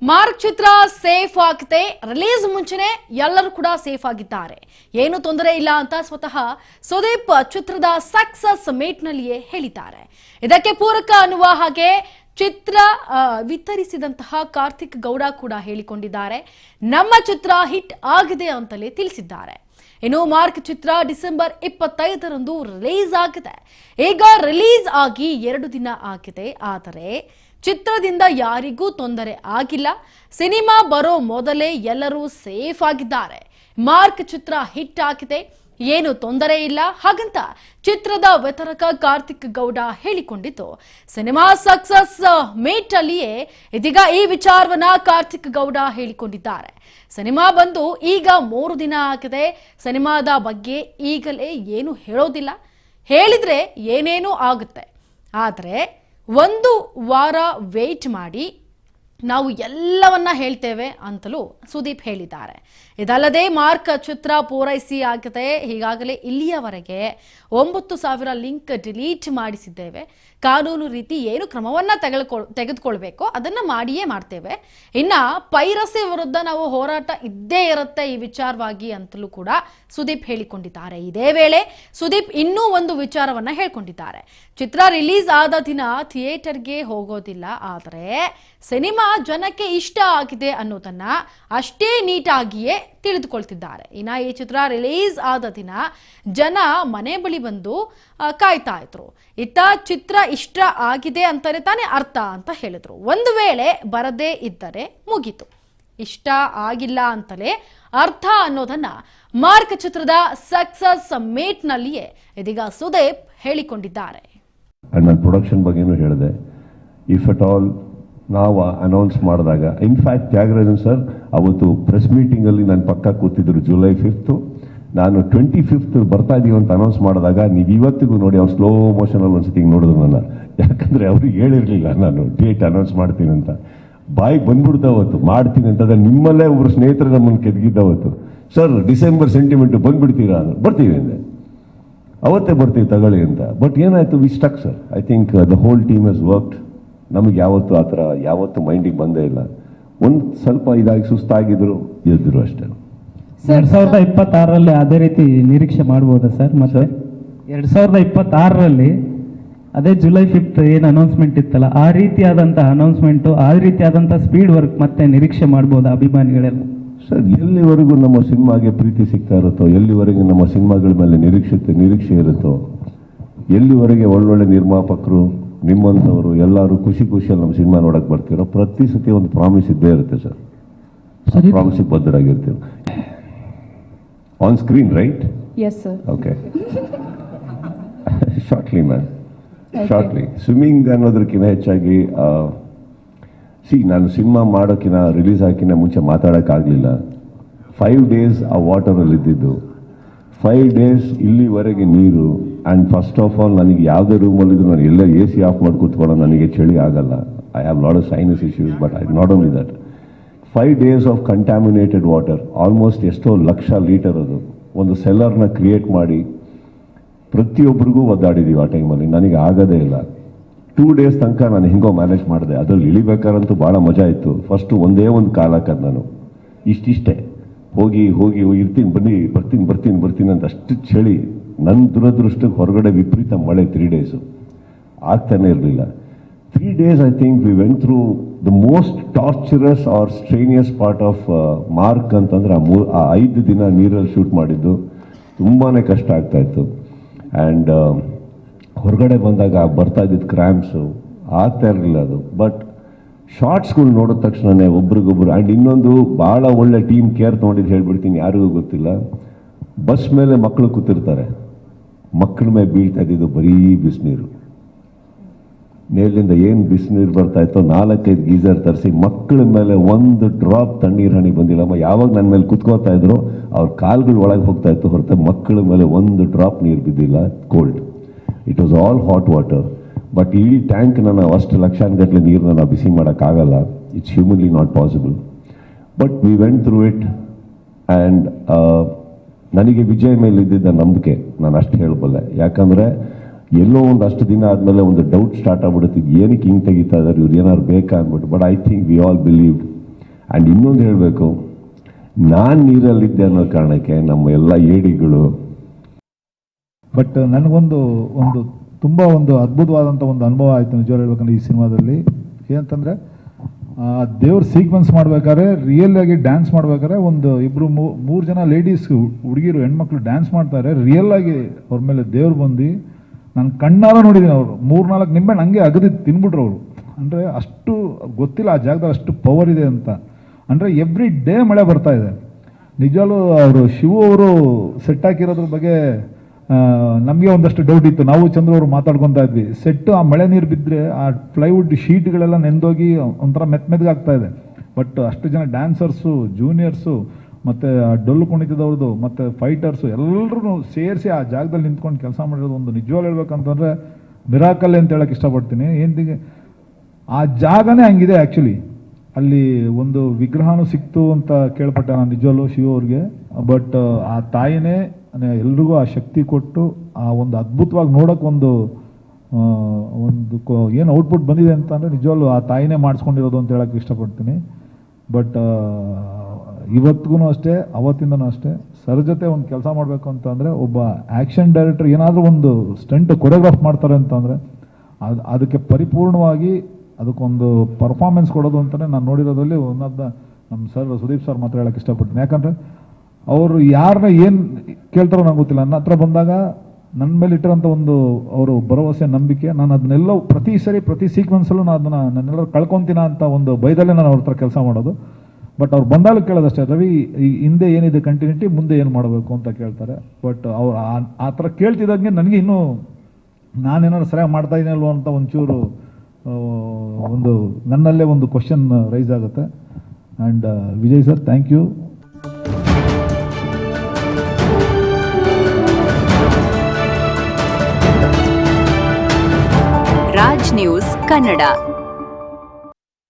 Mark ಚಿತ್ರ safe ಆಗುತ್ತೆ. Release ಮುಂಚೆನೆ ಎಲ್ಲರೂ ಕೂಡ ಸೇಫ್ ಆಗಿದ್ದಾರೆ, ಏನು ತೊಂದರೆ ಇಲ್ಲ ಅಂತ ಸ್ವತಃ ಸುದೀಪ್ ಚಿತ್ರದ ಸಕ್ಸಸ್ ಮೀಟ್ ನಲ್ಲಿಯೇ ಹೇಳಿದ್ದಾರೆ. ಇದಕ್ಕೆ ಪೂರಕ ಅನ್ನುವ ಹಾಗೆ ಚಿತ್ರ ವಿತರಿಸಿದಂತಹ ಕಾರ್ತಿಕ್ ಗೌಡ ಕೂಡ ಹೇಳಿಕೊಂಡಿದ್ದಾರೆ. ನಮ್ಮ ಚಿತ್ರ ಹಿಟ್ ಆಗಿದೆ ಅಂತಲೇ ತಿಳಿಸಿದ್ದಾರೆ. ಇನ್ನು ಮಾರ್ಕ್ ಚಿತ್ರ ಡಿಸೆಂಬರ್ 25ರಂದು ರಿಲೀಸ್ ಆಗಿದೆ. ಈಗ ರಿಲೀಸ್ ಆಗಿ 2 ದಿನ ಆಗಿದೆ, ಆದರೆ ಚಿತ್ರದಿಂದ ಯಾರಿಗೂ ತೊಂದರೆ ಆಗಿಲ್ಲ. ಸಿನಿಮಾ ಬರೋ ಮೊದಲೇ ಎಲ್ಲರೂ ಸೇಫ್ ಆಗಿದ್ದಾರೆ. ಮಾರ್ಕ್ ಚಿತ್ರ ಹಿಟ್ ಆಗಿದೆ, ಏನು ತೊಂದರೆ ಇಲ್ಲ ಹಾಗಂತ ಚಿತ್ರದ ವಿತರಕ ಕಾರ್ತಿಕ್ ಗೌಡ ಹೇಳಿಕೊಂಡಿದ್ದು, ಸಿನಿಮಾ ಸಕ್ಸಸ್ ಮೀಟ್ ಅಲ್ಲಿಯೇ ಇದೀಗ ಈ ವಿಚಾರವನ್ನ ಕಾರ್ತಿಕ್ ಗೌಡ ಹೇಳಿಕೊಂಡಿದ್ದಾರೆ. ಸಿನಿಮಾ ಬಂದು ಈಗ 3 ದಿನ ಆಗಿದೆ. ಸಿನಿಮಾದ ಬಗ್ಗೆ ಈಗಲೇ ಏನು ಹೇಳೋದಿಲ್ಲ, ಹೇಳಿದ್ರೆ ಏನೇನೂ ಆಗುತ್ತೆ. ಆದರೆ 1 ವಾರ ವೇಟ್ ಮಾಡಿ ನಾವು ಎಲ್ಲವನ್ನ ಹೇಳ್ತೇವೆ ಅಂತಲೂ ಸುದೀಪ್ ಹೇಳಿದ್ದಾರೆ. ಇದಲ್ಲದೆ ಮಾರ್ಕ್ ಚಿತ್ರ ಪೂರೈಸಿ ಆಗಿದೆ. ಈಗಾಗಲೇ ಇಲ್ಲಿಯವರೆಗೆ 9,000 ಲಿಂಕ್ ಡಿಲೀಟ್ ಮಾಡಿಸಿದ್ದೇವೆ. ಕಾನೂನು ರೀತಿ ಏನು ಕ್ರಮವನ್ನ ತೆಗೆದುಕೊಳ್ಬೇಕು ಅದನ್ನ ಮಾಡಿಯೇ ಮಾಡ್ತೇವೆ. ಇನ್ನ ಪೈರಸಿ ವಿರುದ್ಧ ನಾವು ಹೋರಾಟ ಇದ್ದೇ ಇರುತ್ತೆ ಈ ವಿಚಾರವಾಗಿ ಅಂತಲೂ ಕೂಡ ಸುದೀಪ್ ಹೇಳಿಕೊಂಡಿದ್ದಾರೆ. ಇದೇ ವೇಳೆ ಸುದೀಪ್ ಇನ್ನೂ ಒಂದು ವಿಚಾರವನ್ನ ಹೇಳ್ಕೊಂಡಿದ್ದಾರೆ. ಚಿತ್ರ ರಿಲೀಸ್ ಆದ ದಿನ ಥಿಯೇಟರ್ಗೆ ಹೋಗೋದಿಲ್ಲ, ಆದರೆ ಸಿನಿಮಾ ಜನಕ್ಕೆ ಇಷ್ಟ ಆಗಿದೆ ಅನ್ನೋದನ್ನ ಅಷ್ಟೇ ನೀಟಾಗಿಯೇ ತಿಳಿದುಕೊಳ್ತಿದ್ದಾರೆ. ಇನ್ನ ಈ ಚಿತ್ರ ರಿಲೀಸ್ ಆದ ದಿನ ಜನ ಮನೆ ಬಳಿ ಬಂದು ಕಾಯ್ತಾ ಇದ್ರು. ಇತ್ತ ಚಿತ್ರ ಇಷ್ಟ ಆಗಿದೆ ಅಂತಾನೆ ತಾನೇ ಅರ್ಥ ಅಂತ ಹೇಳಿದ್ರು. ಒಂದು ವೇಳೆ ಬರದೇ ಇದ್ದರೆ ಮುಗೀತು, ಇಷ್ಟ ಆಗಿಲ್ಲ ಅಂತಲೇ ಅರ್ಥ ಅನ್ನೋದನ್ನ ಮಾರ್ಕ್ ಚಿತ್ರದ ಸಕ್ಸಸ್ ಮೀಟ್ ನಲ್ಲಿಯೇ ಇದೀಗ ಸುದೀಪ್ ಹೇಳಿಕೊಂಡಿದ್ದಾರೆ. ನನ್ನ ಪ್ರೊಡಕ್ಷನ್ ಬಗ್ಗೆನೂ ಹೇಳಿದೆ. ಇಫ್ ಅಟ್ ಆಲ್ ನಾವು ಅನೌನ್ಸ್ ಮಾಡಿದಾಗ, ಇನ್ಫ್ಯಾಕ್ಟ್ ತ್ಯಾಗರಾಜನ್ ಸರ್ ಅವತ್ತು ಪ್ರೆಸ್ ಮೀಟಿಂಗಲ್ಲಿ ನನ್ನ ಪಕ್ಕ ಕೂತಿದ್ರು. ಜುಲೈ 5 ನಾನು 25 ಬರ್ತಾ ಇದೀವಿ ಅಂತ ಅನೌನ್ಸ್ ಮಾಡಿದಾಗ ನೀವು ಇವತ್ತಿಗೂ ನೋಡಿ ಅವ್ರು ಸ್ಲೋ ಮೋಷನಲ್ಲಿ ಒಂದ್ಸತಿ ನೋಡಿದ್ರು ನನ್ನ. ಯಾಕಂದರೆ ಅವ್ರಿಗೆ ಹೇಳಿರಲಿಲ್ಲ ನಾನು ಡೇಟ್ ಅನೌನ್ಸ್ ಮಾಡ್ತೀನಿ ಅಂತ. ಬಾಯಿಗೆ ಬಂದ್ಬಿಡ್ತಾ ಅವತ್ತು ಮಾಡ್ತೀನಿ ಅಂತಂದ್ರೆ ನಿಮ್ಮಲ್ಲೇ ಒಬ್ಬರು ಸ್ನೇಹಿತರು ನಮ್ಮನ್ನು ಕೆದಗಿದ್ದವತ್ತು. ಸರ್ ಡಿಸೆಂಬರ್ ಸೆಂಟಿಮೆಂಟು ಬಂದ್ಬಿಡ್ತೀರಾ? ಬರ್ತೀವಿ ಅಂದೆ. ಅವತ್ತೇ ಬರ್ತೀವಿ ತಗೊಳ್ಳಿ ಅಂತ. ಬಟ್ ಏನಾಯಿತು, we stuck sir. I think the whole team has worked. ನಮಗೆ ಯಾವತ್ತು ಆ ಥರ ಯಾವತ್ತು ಮೈಂಡಿಗೆ ಬಂದೇ ಇಲ್ಲ. ಒಂದು ಸ್ವಲ್ಪ ಇದಾಗಿ ಸುಸ್ತಾಗಿದ್ರು, ಎದ್ದರು ಅಷ್ಟೇ. 2026ರಲ್ಲಿ ಅದೇ ರೀತಿ ನಿರೀಕ್ಷೆ ಮಾಡ್ಬೋದಾ ಸರ್? ಮತ್ತೆ 2026ರಲ್ಲಿ ಅದೇ ಜುಲೈ 5 ಏನು ಅನೌನ್ಸ್ಮೆಂಟ್ ಇತ್ತಲ್ಲ, ಆ ರೀತಿಯಾದಂತಹ ಅನೌನ್ಸ್ಮೆಂಟು, ಆ ರೀತಿಯಾದಂತಹ ಸ್ಪೀಡ್ ವರ್ಕ್ ಮತ್ತೆ ನಿರೀಕ್ಷೆ ಮಾಡ್ಬೋದಾ ಅಭಿಮಾನಿಗಳೆಲ್ಲ? ಸರ್, ಎಲ್ಲಿವರೆಗೂ ನಮ್ಮ ಸಿನಿಮಾಗೆ ಪ್ರೀತಿ ಸಿಗ್ತಾ ಇರುತ್ತೋ, ಎಲ್ಲಿವರೆಗೆ ನಮ್ಮ ಸಿನಿಮಾಗಳ ಮೇಲೆ ನಿರೀಕ್ಷೆ ಇರುತ್ತೋ, ಎಲ್ಲಿವರೆಗೆ ಒಳ್ಳೊಳ್ಳೆ ನಿರ್ಮಾಪಕರು ನಿಮ್ಮಂಥವರು ಎಲ್ಲರೂ ಖುಷಿಯಲ್ಲಿ ನಮ್ಮ ಸಿನಿಮಾ ನೋಡಕ್ಕೆ ಬರ್ತೀರೋ, ಪ್ರತಿ ಸತಿ ಒಂದು ಪ್ರಾಮಿಸ್ ಇದ್ದೇ ಇರುತ್ತೆ ಸರ್. ಪ್ರಾಮಿಸಿಗೆ ಬದ್ಧರಾಗಿರ್ತೀವಿ. On screen, right? Yes sir. Okay. Shortly ma'am, shortly. Swimming ಅನ್ನೋದಕ್ಕಿಂತ ಹೆಚ್ಚಾಗಿ ನಾನು ಸಿನಿಮಾ ಮಾಡೋಕ್ಕಿಂತ ರಿಲೀಸ್ ಹಾಕಿನ ಮುಂಚೆ ಮಾತಾಡೋಕ್ಕಾಗಲಿಲ್ಲ. 5 ಡೇಸ್ ಆ ವಾಟರಲ್ಲಿ ಇದ್ದಿದ್ದು, 5 ಡೇಸ್ ಇಲ್ಲಿವರೆಗೆ ನೀರು. ಆ್ಯಂಡ್ ಫಸ್ಟ್ ಆಫ್ ಆಲ್ ನನಗೆ ಯಾವುದೇ ರೂಮಲ್ಲಿದ್ರು ನಾನು ಎಲ್ಲ AC ಆಫ್ ಮಾಡಿ ಕೂತ್ಕೊಳ್ಳೋ, ನನಗೆ ಚಳಿ ಆಗಲ್ಲ. I have lot of sinus issues. But I not only that, 5 days of contaminated water, almost ಎಷ್ಟೋ ಲಕ್ಷ ಲೀಟರ್ ಅದು. ಒಂದು ಸೆಲ್ಲರ್ನ ಕ್ರಿಯೇಟ್ ಮಾಡಿ ಪ್ರತಿಯೊಬ್ಬರಿಗೂ ಒದ್ದಾಡಿದ್ದೀವಿ ಆ ಟೈಮಲ್ಲಿ. ನನಗೆ ಆಗೋದೇ ಇಲ್ಲ. 2 ಡೇಸ್ ತನಕ ನಾನು ಹೆಂಗೋ ಮ್ಯಾನೇಜ್ ಮಾಡಿದೆ. ಅದರಲ್ಲಿ ಇಳಿಬೇಕಾರಂತೂ ಭಾಳ ಮಜಾ ಇತ್ತು. ಫಸ್ಟು ಒಂದೇ ಒಂದು ಕಾಲ ಹಾಕೋದು ನಾನು, ಇಷ್ಟಿಷ್ಟೇ ಹೋಗಿ ಇರ್ತೀನಿ, ಬರ್ತೀನಿ ಅಂತ. ಅಷ್ಟು ಚಳಿ. ನನ್ನ ದುರದೃಷ್ಟಕ್ಕೆ ಹೊರಗಡೆ ವಿಪರೀತ ಮಳೆ. 3 ಡೇಸು ಆಗ್ತಾನೆ ಇರಲಿಲ್ಲ. 3 days I think we went through the most torturous or strenuous part of Mark ಅಂತಂದ್ರೆ ಆ 5 ದಿನ ನೀರಲ್ಲಿ ಶೂಟ್ ಮಾಡಿದ್ದು ತುಂಬಾ ಕಷ್ಟ ಆಗ್ತಾಯಿತ್ತು. ಆ್ಯಂಡ್ ಹೊರಗಡೆ ಬಂದಾಗ ಬರ್ತಾ ಇದ್ದಿದ್ದು ಕ್ರ್ಯಾಂಪ್ಸು ಆಗ್ತಾ ಇರಲಿಲ್ಲ ಅದು. ಬಟ್ ಶಾರ್ಟ್ಸ್ಗಳು ನೋಡಿದ ತಕ್ಷಣವೇ ಒಬ್ರಿಗೊಬ್ರು. ಆ್ಯಂಡ್ ಇನ್ನೊಂದು ಭಾಳ ಒಳ್ಳೆ ಟೀಮ್ ಕೇರ್ ತೊಗೊಂಡಿದ್ದು ಹೇಳ್ಬಿಡ್ತೀನಿ, ಯಾರಿಗೂ ಗೊತ್ತಿಲ್ಲ. ಬಸ್ ಮೇಲೆ ಮಕ್ಕಳು ಕೂತಿರ್ತಾರೆ, ಮಕ್ಕಳ ಮೇಲೆ ಬೀಳ್ತಾ ಇದ್ದಿದ್ದು ಬರೀ ಬಿಸಿನೀರು. ಮೇಲಿಂದ ಏನು ಬಿಸಿನೀರು ಬರ್ತಾ ಇತ್ತೋ 4-5 ಗೀಸರ್ ತರಿಸಿ ಮಕ್ಕಳ ಮೇಲೆ ಒಂದು ಡ್ರಾಪ್ ತಣ್ಣೀರು ಹನಿ ಬಂದಿಲ್ಲಮ್ಮ. ಯಾವಾಗ ನನ್ನ ಮೇಲೆ ಕುತ್ಕೋತಾ ಇದ್ರು ಅವ್ರ ಕಾಲುಗಳು ಒಳಗೆ ಹೋಗ್ತಾ ಇತ್ತು ಹೊರತು ಮಕ್ಕಳ ಮೇಲೆ ಒಂದು ಡ್ರಾಪ್ ನೀರು ಬಿದ್ದಿಲ್ಲ. Cold, it was all hot water. But ಇಡೀ ಟ್ಯಾಂಕ್ ನಾನು ಅಷ್ಟು ಲಕ್ಷಾನುಗಟ್ಟಲೆ ನೀರನ್ನ ನಾವು ಬಿಸಿ ಮಾಡೋಕ್ಕಾಗಲ್ಲ. It's humanly not possible. But we went through it. And ನನಗೆ ವಿಜಯ್ ಮೇಲೆ ಇದ್ದಿದ್ದ ನಂಬಿಕೆ ನಾನು ಅಷ್ಟು ಹೇಳಬಲ್ಲೆ. ಯಾಕಂದರೆ ಎಲ್ಲೋ ಒಂದು ಅಷ್ಟು ದಿನ ಆದಮೇಲೆ ಒಂದು ಡೌಟ್ ಸ್ಟಾರ್ಟ್ ಆಗ್ಬಿಡುತ್ತೆ, ಏನಕ್ಕೆ ಹಿಂಗೆ ತೆಗಿತಾ ಇದ್ದಾರೆ, ಇವ್ರು ಏನಾದ್ರು ಬೇಕಾ ಅಂದ್ಬಿಟ್ಟು. But I think we all believed and ಇನ್ನೊಂದು ಹೇಳಬೇಕು, ನಾನು ನೀರಲ್ಲಿದ್ದೆ ಅನ್ನೋ ಕಾರಣಕ್ಕೆ ನಮ್ಮ ಎಲ್ಲ ಏಡಿಗಳು. ಬಟ್ ನನಗೊಂದು ತುಂಬ ಅದ್ಭುತವಾದಂಥ ಒಂದು ಅನುಭವ ಆಯಿತು ನಿಜವಾಗ್ಲೂ ಹೇಳ್ಬೇಕಂದ್ರೆ ಈ ಸಿನಿಮಾದಲ್ಲಿ. ಏನಂತಂದರೆ ದೇವ್ರ ಸೀಕ್ವೆನ್ಸ್ ಮಾಡ್ಬೇಕಾದ್ರೆ ರಿಯಲ್ ಆಗಿ ಡ್ಯಾನ್ಸ್ ಮಾಡ್ಬೇಕಾದ್ರೆ ಮೂರು ಜನ ಲೇಡೀಸ್ ಹುಡುಗಿರು ಹೆಣ್ಮಕ್ಳು ಡ್ಯಾನ್ಸ್ ಮಾಡ್ತಾರೆ. ರಿಯಲ್ ಆಗಿ ಅವ್ರ ಮೇಲೆ ದೇವ್ರು ಬಂದು ನಾನು ಕಣ್ಣಾರ ನೋಡಿದ್ದೀನಿ. ಅವರು 3-4 ನಿಂಬೆ ಹಂಗೆ ಅಗದಿ ತಿನ್ಬಿಟ್ರು ಅವರು. ಅಂದರೆ ಅಷ್ಟು ಗೊತ್ತಿಲ್ಲ ಆ ಜಾಗದಲ್ಲಿ ಅಷ್ಟು ಪವರ್ ಇದೆ ಅಂತ. ಅಂದರೆ ಎವ್ರಿ ಡೇ ಮಳೆ ಬರ್ತಾ ಇದೆ. ನಿಜವಾಗ್ಲೂ ಅವರು ಶಿವು ಅವರು ಸೆಟ್ ಹಾಕಿರೋದ್ರ ಬಗ್ಗೆ ನಮಗೆ ಒಂದಷ್ಟು ಡೌಟ್ ಇತ್ತು. ನಾವು ಚಂದ್ರ ಅವರು ಮಾತಾಡ್ಕೊತಾ ಇದ್ವಿ. ಸೆಟ್ಟು ಆ ಮಳೆ ನೀರು ಬಿದ್ದರೆ ಆ ಪ್ಲೈವುಡ್ ಶೀಟ್ಗಳೆಲ್ಲ ನೆಂದೋಗಿ ಒಂಥರ ಮೆತ್ತಗಾಗ್ತಾ ಇದೆ. ಬಟ್ ಅಷ್ಟು ಜನ ಡ್ಯಾನ್ಸರ್ಸು, ಜೂನಿಯರ್ಸು, ಮತ್ತು ಆ ಡೊಳ್ಳು ಕುಣಿತದವ್ರದ್ದು, ಮತ್ತು ಫೈಟರ್ಸು ಎಲ್ಲರೂ ಸೇರಿಸಿ ಆ ಜಾಗದಲ್ಲಿ ನಿಂತ್ಕೊಂಡು ಕೆಲಸ ಮಾಡಿರೋದು ಒಂದು ನಿಜವಾಗ್ಲೂ ಹೇಳ್ಬೇಕಂತಂದರೆ ಮಿರಾಕಲ್ ಅಂತ ಹೇಳಕ್ಕೆ ಇಷ್ಟಪಡ್ತೀನಿ. ಏನಿಗೆ ಆ ಜಾಗನೇ ಹಂಗಿದೆ. ಆ್ಯಕ್ಚುಲಿ ಅಲ್ಲಿ ಒಂದು ವಿಗ್ರಹನೂ ಸಿಕ್ತು ಅಂತ ಕೇಳ್ಪಟ್ಟೆ ನಾನು ನಿಜವಲ್ಲೂ ಶಿವ ಅವ್ರಿಗೆ. ಬಟ್ ಆ ತಾಯಿನೇ ಎಲ್ರಿಗೂ ಆ ಶಕ್ತಿ ಕೊಟ್ಟು ಆ ಒಂದು ಅದ್ಭುತವಾಗಿ ನೋಡೋಕೆ ಒಂದು ಏನು ಔಟ್ಪುಟ್ ಬಂದಿದೆ ಅಂತಂದರೆ ನಿಜವಲ್ಲೂ ಆ ತಾಯಿನೇ ಮಾಡಿಸ್ಕೊಂಡಿರೋದು ಅಂತ ಹೇಳೋಕ್ಕೆ ಇಷ್ಟಪಡ್ತೀನಿ. ಬಟ್ ಇವತ್ತಿಗೂ ಅಷ್ಟೇ, ಅವತ್ತಿಂದನೂ ಅಷ್ಟೇ, ಸರ್ ಜೊತೆ ಒಂದು ಕೆಲಸ ಮಾಡಬೇಕು ಅಂತಂದರೆ ಒಬ್ಬ ಆ್ಯಕ್ಷನ್ ಡೈರೆಕ್ಟರ್ ಏನಾದರೂ ಒಂದು ಸ್ಟಂಟ್ ಕೊರಿಯೋಗ್ರಾಫ್ ಮಾಡ್ತಾರೆ ಅಂತಂದರೆ ಅದಕ್ಕೆ ಪರಿಪೂರ್ಣವಾಗಿ ಅದಕ್ಕೊಂದು ಪರ್ಫಾರ್ಮೆನ್ಸ್ ಕೊಡೋದು ಅಂತಲೇ ನಾನು ನೋಡಿರೋದ್ರಲ್ಲಿ ನಮ್ಮ ಸರ್ ಸುದೀಪ್ ಸರ್ ಮಾತ್ರ ಹೇಳೋಕ್ಕೆ ಇಷ್ಟಪಡ್ತೀನಿ. ಯಾಕಂದರೆ ಅವರು ಯಾರನ್ನ ಏನು ಕೇಳ್ತಾರೋ ನಂಗೆ ಗೊತ್ತಿಲ್ಲ. ನನ್ನ ಹತ್ರ ಬಂದಾಗ ನನ್ನ ಮೇಲೆ ಇಟ್ಟಿರೋಂಥ ಅವರು ಭರವಸೆ, ನಂಬಿಕೆ, ನಾನು ಅದನ್ನೆಲ್ಲ ಪ್ರತಿ ಸೀಕ್ವೆನ್ಸಲ್ಲೂ ನನ್ನೆಲ್ಲರೂ ಕಳ್ಕೊತೀನ ಅಂತ ಒಂದು ಭಯದಲ್ಲೇ ನಾನು ಅವ್ರ ಹತ್ರ ಕೆಲಸ ಮಾಡೋದು. ಬಟ್ ಅವ್ರು ಬಂದಾಗ ಕೇಳೋದಷ್ಟೇ, ರವಿ ಹಿಂದೆ ಏನಿದೆ ಕಂಟಿನ್ಯೂಟಿ, ಮುಂದೆ ಏನು ಮಾಡಬೇಕು ಅಂತ ಕೇಳ್ತಾರೆ. ಬಟ್ ಅವ್ರು ಆ ಥರ ಕೇಳ್ತಿದ್ದಂಗೆ ನನಗೆ ಇನ್ನೂ ನಾನೇನಾದ್ರು ಸರಿಯಾಗಿ ಮಾಡ್ತಾ ಇದ್ದೀನಲ್ವ ಅಂತ ಒಂಚೂರು ನನ್ನಲ್ಲೇ ಒಂದು ಕ್ವಶನ್ ರೈಸ್ ಆಗುತ್ತೆ. And Vijay sir, thank you. Raj news Kannada.